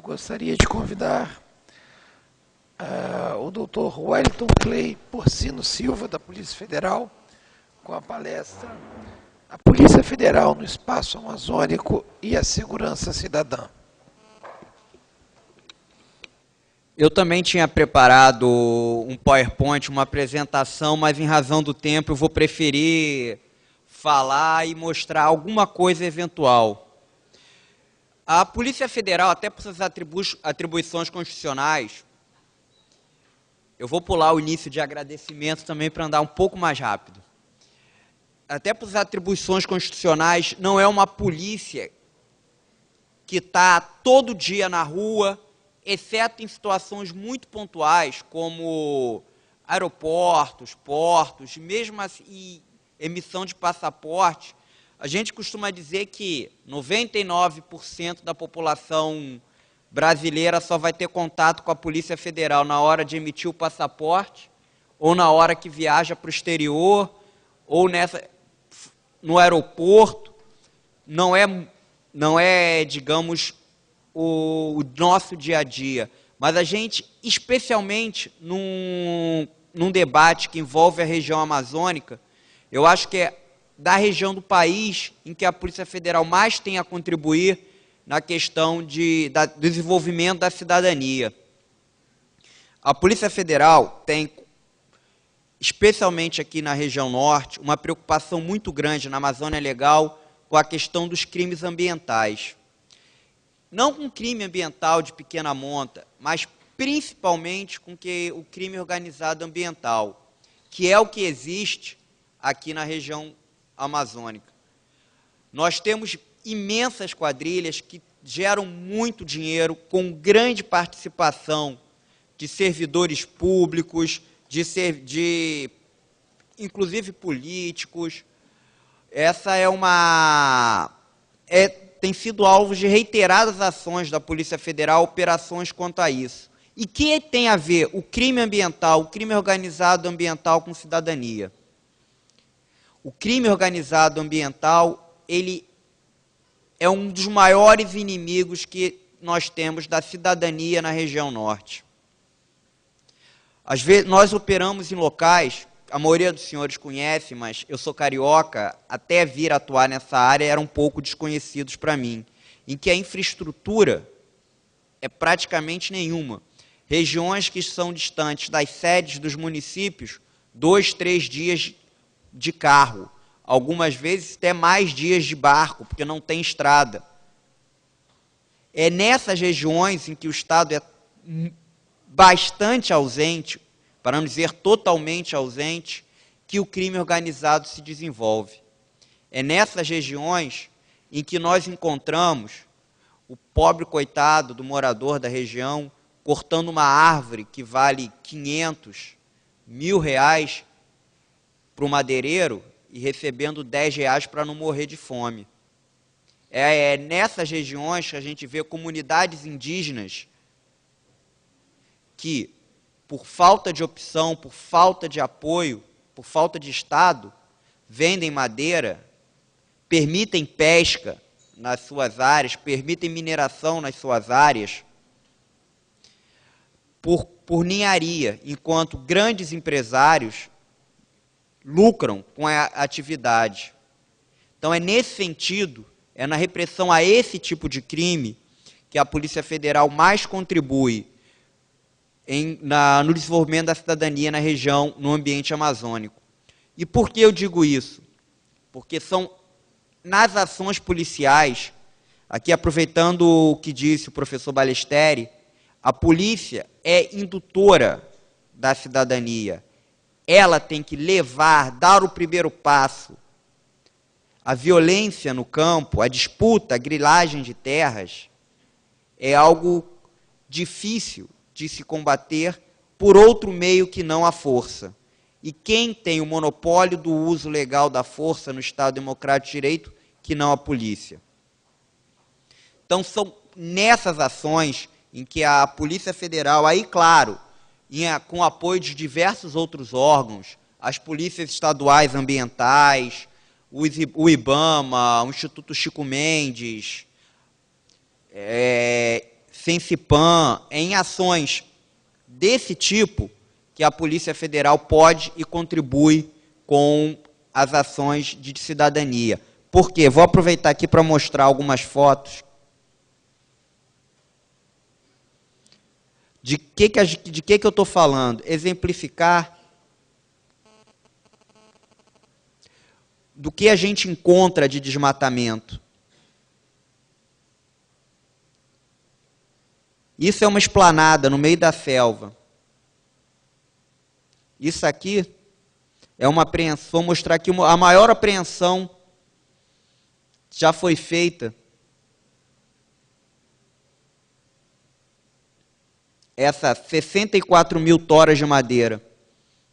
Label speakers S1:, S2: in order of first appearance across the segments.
S1: gostaria de convidar o Dr. Wellington Clay Porcino Silva, da Polícia Federal, com a palestra A Polícia Federal no Espaço Amazônico e a Segurança Cidadã.
S2: Eu também tinha preparado um PowerPoint, uma apresentação, mas em razão do tempo eu vou preferir falar e mostrar alguma coisa eventual. A Polícia Federal, até por suas atribuições constitucionais, eu vou pular o início de agradecimento também para andar um pouco mais rápido. Até por suas atribuições constitucionais, não é uma polícia que está todo dia na rua, exceto em situações muito pontuais, como aeroportos, portos, mesmo assim, emissão de passaporte. A gente costuma dizer que 99% da população brasileira só vai ter contato com a Polícia Federal na hora de emitir o passaporte, ou na hora que viaja para o exterior, ou no aeroporto. Não é, digamos, o nosso dia a dia. Mas a gente, especialmente num debate que envolve a região amazônica, eu acho que é da região do país em que a Polícia Federal mais tem a contribuir na questão do desenvolvimento da cidadania. A Polícia Federal tem, especialmente aqui na região norte, uma preocupação muito grande na Amazônia Legal com a questão dos crimes ambientais. Não com crime ambiental de pequena monta, mas principalmente com o crime organizado ambiental, que é o que existe aqui na região amazônica. Nós temos imensas quadrilhas que geram muito dinheiro, com grande participação de servidores públicos, inclusive políticos. Essa tem sido alvo de reiteradas ações da Polícia Federal, operações quanto a isso. E que tem a ver o crime ambiental, o crime organizado ambiental com cidadania? O crime organizado ambiental, ele é um dos maiores inimigos que nós temos da cidadania na região norte. Às vezes, nós operamos em locais, a maioria dos senhores conhece, mas eu sou carioca, até vir atuar nessa área eram um pouco desconhecidos para mim, em que a infraestrutura é praticamente nenhuma. Regiões que são distantes das sedes dos municípios, 2, 3 dias de carro, algumas vezes até mais dias de barco, porque não tem estrada. É nessas regiões em que o Estado é bastante ausente, para não dizer totalmente ausente, que o crime organizado se desenvolve. É nessas regiões em que nós encontramos o pobre coitado do morador da região cortando uma árvore que vale 500, R$1.000 para o madeireiro e recebendo R$10 para não morrer de fome. É nessas regiões que a gente vê comunidades indígenas que, por falta de opção, por falta de apoio, por falta de Estado, vendem madeira, permitem pesca nas suas áreas, permitem mineração nas suas áreas, por ninharia, enquanto grandes empresários lucram com a atividade. Então, é nesse sentido, é na repressão a esse tipo de crime que a Polícia Federal mais contribui no desenvolvimento da cidadania na região, no ambiente amazônico. E por que eu digo isso? Porque são nas ações policiais, aqui aproveitando o que disse o professor Ballesteri, a polícia é indutora da cidadania. Ela tem que levar, dar o primeiro passo. A violência no campo, a disputa, a grilagem de terras, é algo difícil de se combater por outro meio que não a força. E quem tem o monopólio do uso legal da força no Estado Democrático de Direito, que não a polícia. Então, são nessas ações em que a Polícia Federal, aí, claro, com o apoio de diversos outros órgãos, as polícias estaduais ambientais, o IBAMA, o Instituto Chico Mendes, Sensipan, em ações desse tipo, que a Polícia Federal pode e contribui com as ações de cidadania. Por quê? Vou aproveitar aqui para mostrar algumas fotos de que eu estou falando. Exemplificar do que a gente encontra de desmatamento. Isso é uma esplanada no meio da selva. Isso aqui é uma apreensão, vou mostrar aqui a maior apreensão já foi feita. Essa 64 mil toras de madeira,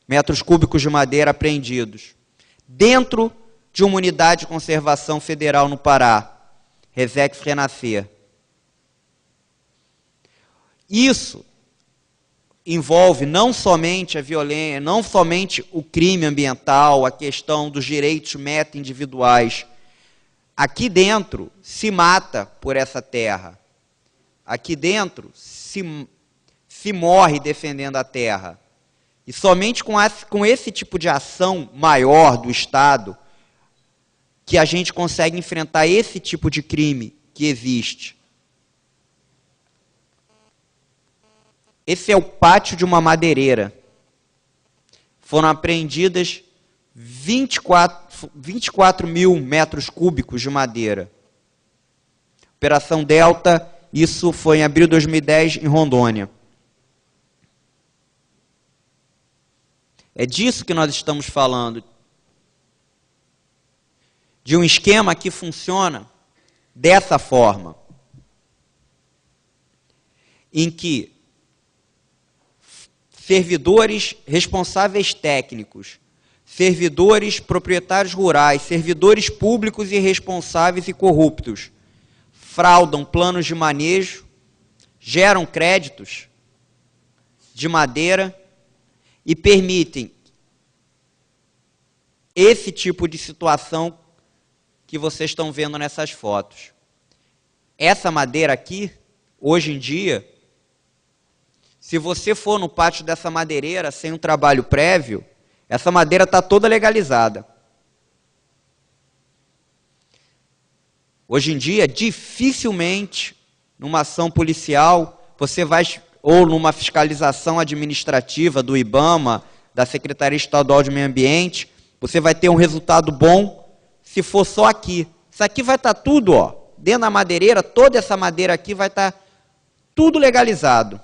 S2: metros cúbicos de madeira apreendidos, dentro de uma unidade de conservação federal no Pará, Resex Renascer. Isso envolve não somente a violência, não somente o crime ambiental, a questão dos direitos meta-individuais. Aqui dentro se mata por essa terra. Aqui dentro se morre defendendo a terra. E somente com esse tipo de ação maior do Estado que a gente consegue enfrentar esse tipo de crime que existe. Esse é o pátio de uma madeireira. Foram apreendidas 24 mil metros cúbicos de madeira. Operação Delta, isso foi em abril de 2010, em Rondônia. É disso que nós estamos falando. De um esquema que funciona dessa forma. Em que servidores responsáveis técnicos, servidores proprietários rurais, servidores públicos irresponsáveis e corruptos, fraudam planos de manejo, geram créditos de madeira e permitem esse tipo de situação que vocês estão vendo nessas fotos. Essa madeira aqui, hoje em dia, se você for no pátio dessa madeireira sem um trabalho prévio, essa madeira está toda legalizada. Hoje em dia, dificilmente, numa ação policial, você vai, ou numa fiscalização administrativa do IBAMA, da Secretaria Estadual de Meio Ambiente, você vai ter um resultado bom se for só aqui. Isso aqui vai estar tudo, ó, dentro da madeireira, toda essa madeira aqui vai estar tudo legalizado.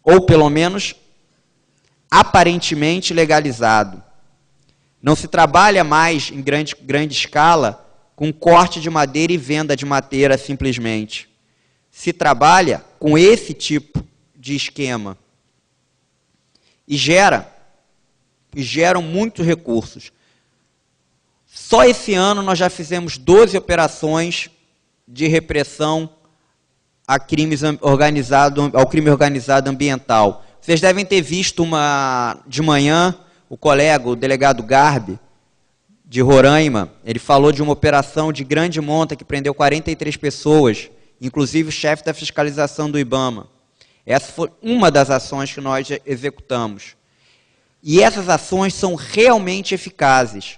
S2: Ou, pelo menos, aparentemente legalizado. Não se trabalha mais em grande escala com corte de madeira e venda de madeira simplesmente. Se trabalha com esse tipo de esquema. E geram muitos recursos. Só esse ano nós já fizemos 12 operações de repressão ao crime organizado ambiental. Vocês devem ter visto de manhã, o colega, o delegado Garbi, de Roraima, ele falou de uma operação de grande monta que prendeu 43 pessoas, inclusive o chefe da fiscalização do IBAMA. Essa foi uma das ações que nós executamos. E essas ações são realmente eficazes.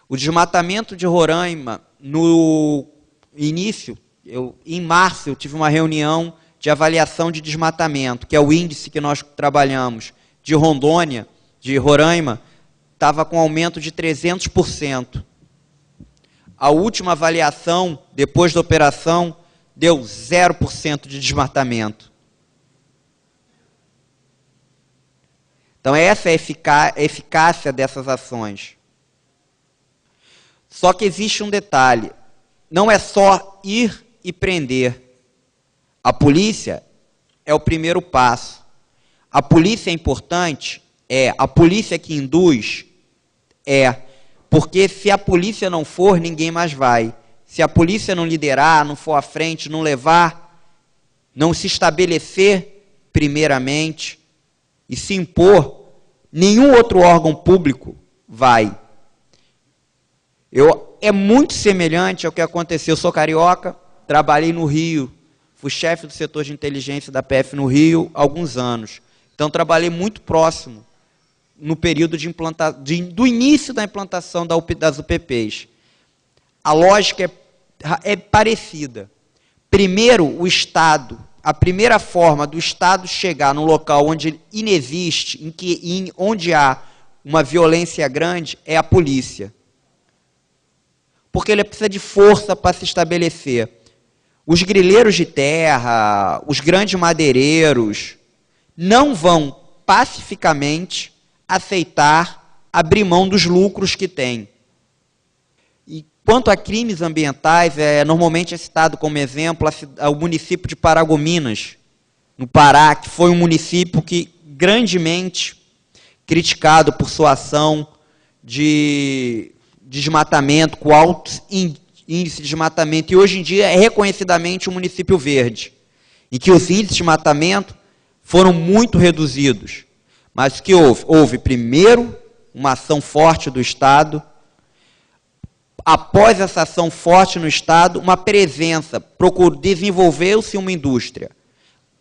S2: O desmatamento de Roraima, no início, em março, eu tive uma reunião de avaliação de desmatamento, que é o índice que nós trabalhamos, de Rondônia, de Roraima, estava com aumento de 300%. A última avaliação, depois da operação, deu 0% de desmatamento. Então, essa é a eficácia dessas ações. Só que existe um detalhe. Não é só ir e prender. A polícia é o primeiro passo. A polícia é importante? É. A polícia que induz? É. Porque se a polícia não for, ninguém mais vai. Se a polícia não liderar, não for à frente, não levar, não se estabelecer primeiramente e se impor, nenhum outro órgão público vai. É muito semelhante ao que aconteceu. Eu sou carioca, trabalhei no Rio, Fui chefe do setor de inteligência da PF no Rio há alguns anos. Então, trabalhei muito próximo no período do início da implantação das UPPs. A lógica é parecida. Primeiro, o Estado, a primeira forma do Estado chegar num local onde inexiste, onde há uma violência grande, é a polícia. Porque ele precisa de força para se estabelecer. Os grileiros de terra, os grandes madeireiros, não vão pacificamente aceitar abrir mão dos lucros que têm. E quanto a crimes ambientais, normalmente é citado como exemplo o município de Paragominas, no Pará, que foi um município que grandemente criticado por sua ação de desmatamento, com altos índice de desmatamento, e hoje em dia é reconhecidamente um município verde, em que os índices de desmatamento foram muito reduzidos. Mas o que houve? Houve, primeiro, uma ação forte do Estado. Após essa ação forte no Estado, uma presença, desenvolveu-se uma indústria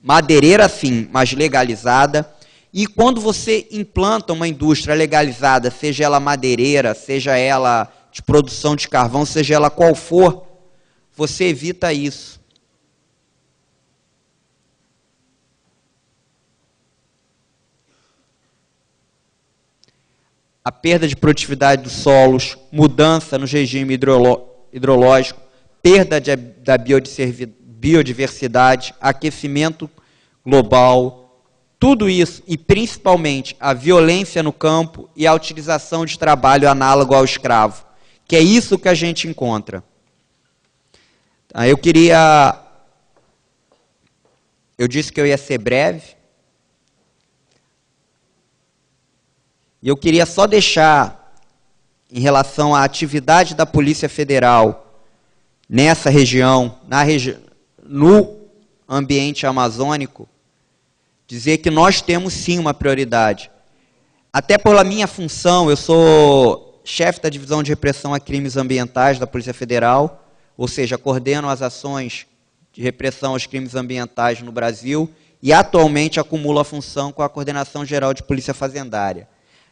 S2: madeireira, sim, mas legalizada. E quando você implanta uma indústria legalizada, seja ela madeireira, seja ela de produção de carvão, seja ela qual for, você evita isso. A perda de produtividade dos solos, mudança no regime hidrológico, perda da biodiversidade, aquecimento global, tudo isso, e principalmente a violência no campo e a utilização de trabalho análogo ao escravo, que é isso que a gente encontra. Eu disse que eu ia ser breve, e eu queria só deixar, em relação à atividade da Polícia Federal nessa região, no ambiente amazônico, dizer que nós temos sim uma prioridade. Até pela minha função, eu sou chefe da Divisão de Repressão a Crimes Ambientais da Polícia Federal, ou seja, coordeno as ações de repressão aos crimes ambientais no Brasil e atualmente acumulo a função com a Coordenação Geral de Polícia Fazendária.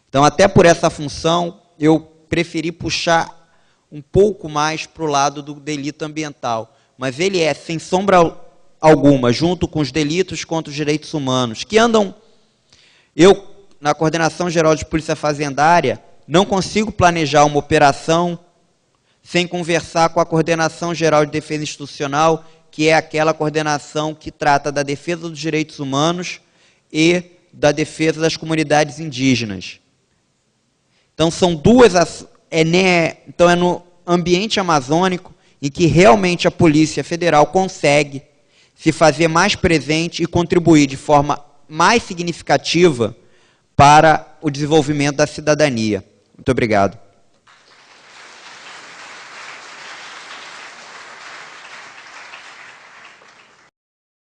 S2: Então, até por essa função, eu preferi puxar um pouco mais para o lado do delito ambiental. Mas ele é, sem sombra alguma, junto com os delitos contra os direitos humanos, que andam... Eu, na Coordenação Geral de Polícia Fazendária, não consigo planejar uma operação sem conversar com a Coordenação Geral de Defesa Institucional, que é aquela coordenação que trata da defesa dos direitos humanos e da defesa das comunidades indígenas. Então, são duas... Então, é no ambiente amazônico em que realmente a Polícia Federal consegue se fazer mais presente e contribuir de forma mais significativa para o desenvolvimento da cidadania. Muito obrigado.